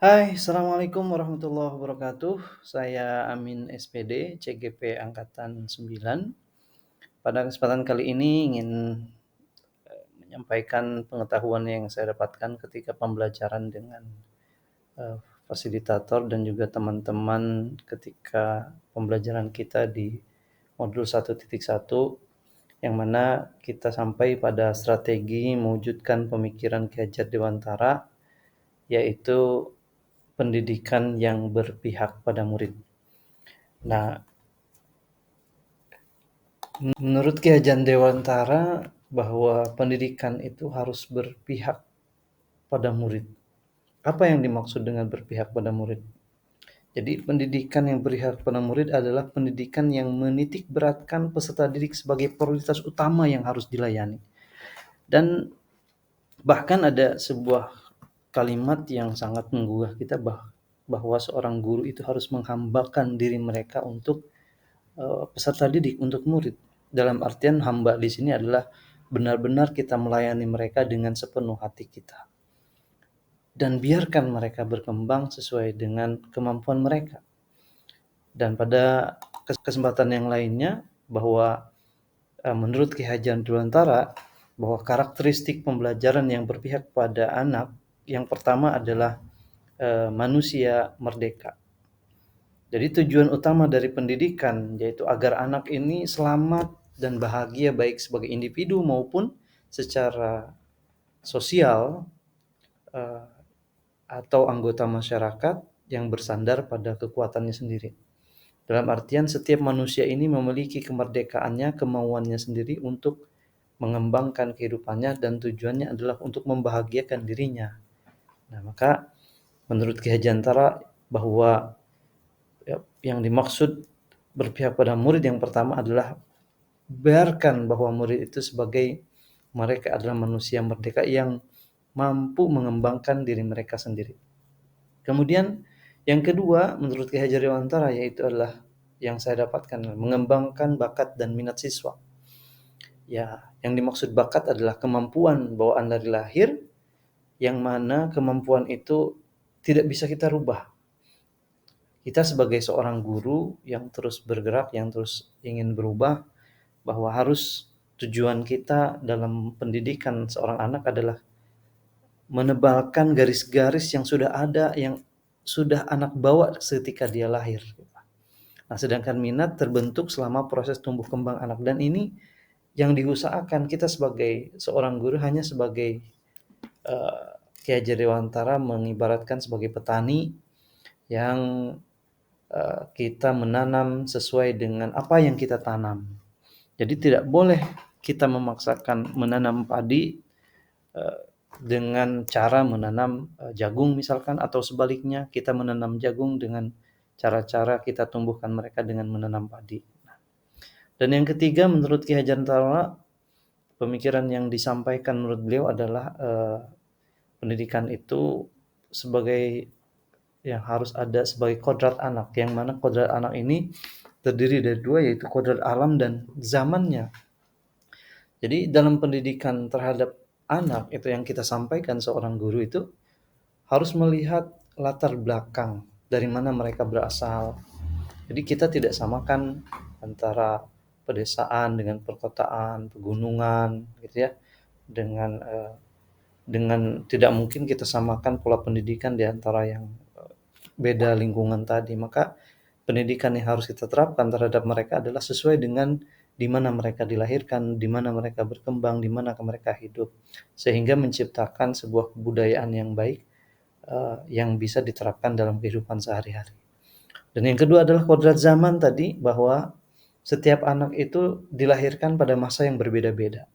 Hai, Assalamualaikum warahmatullahi wabarakatuh. Saya Amin SPD, CGP Angkatan 9. Pada kesempatan kali ini ingin menyampaikan pengetahuan yang saya dapatkan ketika pembelajaran dengan eh, fasilitator dan juga teman-teman ketika pembelajaran kita di modul 1.1 yang mana kita sampai pada strategi mewujudkan pemikiran Ki Hajar Dewantara, yaitu pendidikan yang berpihak pada murid. Nah, menurut Ki Hajar Dewantara bahwa pendidikan itu harus berpihak pada murid. Apa yang dimaksud dengan berpihak pada murid? Jadi pendidikan yang berpihak pada murid adalah pendidikan yang menitik beratkan peserta didik sebagai prioritas utama yang harus dilayani. Dan bahkan ada sebuah kalimat yang sangat menggugah kita bahwa seorang guru itu harus menghambakan diri mereka untuk peserta didik, untuk murid. Dalam artian hamba di sini adalah benar-benar kita melayani mereka dengan sepenuh hati kita. Dan biarkan mereka berkembang sesuai dengan kemampuan mereka. Dan pada kesempatan yang lainnya bahwa menurut Ki Hajar Dewantara bahwa karakteristik pembelajaran yang berpihak pada anak yang pertama adalah manusia merdeka. Jadi tujuan utama dari pendidikan yaitu agar anak ini selamat dan bahagia baik sebagai individu maupun secara sosial uh, atau anggota masyarakat yang bersandar pada kekuatannya sendiri. Dalam artian setiap manusia ini memiliki kemerdekaannya, kemauannya sendiri untuk mengembangkan kehidupannya dan tujuannya adalah untuk membahagiakan dirinya. Nah, maka menurut Ki Hajantara bahwa yang dimaksud berpihak pada murid yang pertama adalah biarkan bahwa murid itu sebagai mereka adalah manusia merdeka yang mampu mengembangkan diri mereka sendiri. Kemudian yang kedua menurut Ki Hajar Dewantara yaitu adalah yang saya dapatkan mengembangkan bakat dan minat siswa. Ya, yang dimaksud bakat adalah kemampuan bawaan dari lahir yang mana kemampuan itu tidak bisa kita rubah. Kita sebagai seorang guru yang terus bergerak, yang terus ingin berubah, bahwa harus tujuan kita dalam pendidikan seorang anak adalah menebalkan garis-garis yang sudah ada, yang sudah anak bawa ketika dia lahir. Nah, sedangkan minat terbentuk selama proses tumbuh kembang anak, dan ini yang diusahakan kita sebagai seorang guru hanya sebagai Ki Hajar Dewantara mengibaratkan sebagai petani yang kita menanam sesuai dengan apa yang kita tanam. Jadi tidak boleh kita memaksakan menanam padi dengan cara menanam jagung misalkan, atau sebaliknya kita menanam jagung dengan cara-cara kita tumbuhkan mereka dengan menanam padi. Dan yang ketiga menurut Ki Hajar Dewantara, pemikiran yang disampaikan menurut beliau adalah pendidikan itu sebagai yang harus ada sebagai kodrat anak, yang mana kodrat anak ini terdiri dari dua, yaitu kodrat alam dan zamannya. Jadi dalam pendidikan terhadap anak itu yang kita sampaikan seorang guru itu harus melihat latar belakang dari mana mereka berasal. Jadi kita tidak samakan antara pedesaan dengan perkotaan, pegunungan, gitu ya, dengan tidak mungkin kita samakan pola pendidikan di antara yang beda lingkungan tadi. Maka pendidikan yang harus kita terapkan terhadap mereka adalah sesuai dengan di mana mereka dilahirkan, di mana mereka berkembang, di mana mereka hidup, sehingga menciptakan sebuah kebudayaan yang baik yang bisa diterapkan dalam kehidupan sehari-hari. Dan yang kedua adalah kodrat zaman tadi, bahwa setiap anak itu dilahirkan pada masa yang berbeda-beda.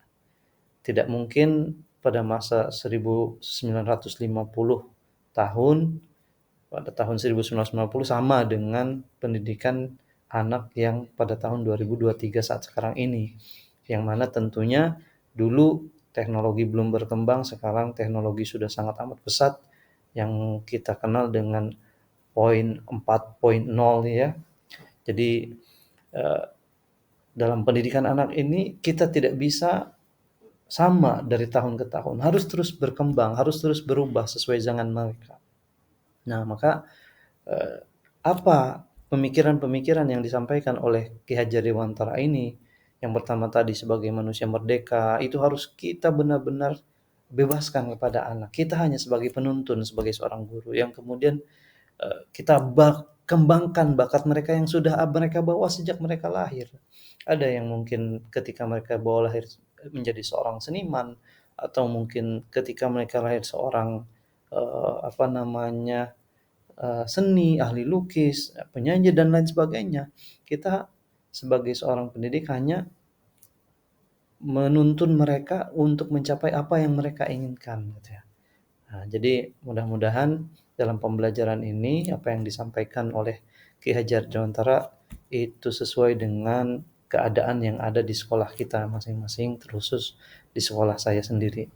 Tidak mungkin pada masa 1950 tahun, pada tahun 1990 sama dengan pendidikan anak yang pada tahun 2023 saat sekarang ini. Yang mana tentunya dulu teknologi belum berkembang, sekarang teknologi sudah sangat amat pesat yang kita kenal dengan poin 4.0 ya. Jadi dalam pendidikan anak ini kita tidak bisa sama dari tahun ke tahun, harus terus berkembang, harus terus berubah sesuai zaman mereka. Nah, maka, eee, apa pemikiran-pemikiran yang disampaikan oleh Ki Hajar Dewantara ini, yang pertama tadi sebagai manusia merdeka, itu harus kita benar-benar bebaskan kepada anak. Kita hanya sebagai penuntun, sebagai seorang guru yang kemudian, kita kembangkan bakat mereka yang sudah mereka bawa sejak mereka lahir. Ada yang mungkin ketika mereka bawa lahir menjadi seorang seniman, atau mungkin ketika mereka lahir seorang, apa namanya, seni, ahli lukis, penyanyi dan lain sebagainya. Kita sebagai seorang pendidik hanya menuntun mereka untuk mencapai apa yang mereka inginkan gitu ya. Nah, jadi mudah-mudahan dalam pembelajaran ini apa yang disampaikan oleh Ki Hajar Dewantara itu sesuai dengan keadaan yang ada di sekolah kita masing-masing, terkhusus di sekolah saya sendiri.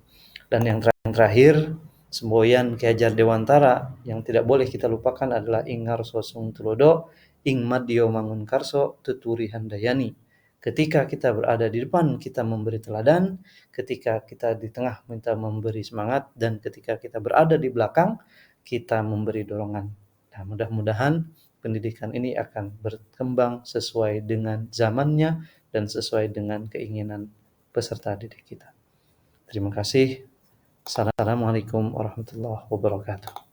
Dan yang terakhir, semboyan Ki Hajar Dewantara yang tidak boleh kita lupakan adalah ing ngarso sung tulodo, ing madyo mangunkarso tuturi handayani. Ketika kita berada di depan, kita memberi teladan, ketika kita di tengah, kita memberi semangat, dan ketika kita berada di belakang, kita memberi dorongan. Nah, mudah-mudahan pendidikan ini akan berkembang sesuai dengan zamannya dan sesuai dengan keinginan peserta didik kita. Terima kasih. Assalamualaikum warahmatullahi wabarakatuh.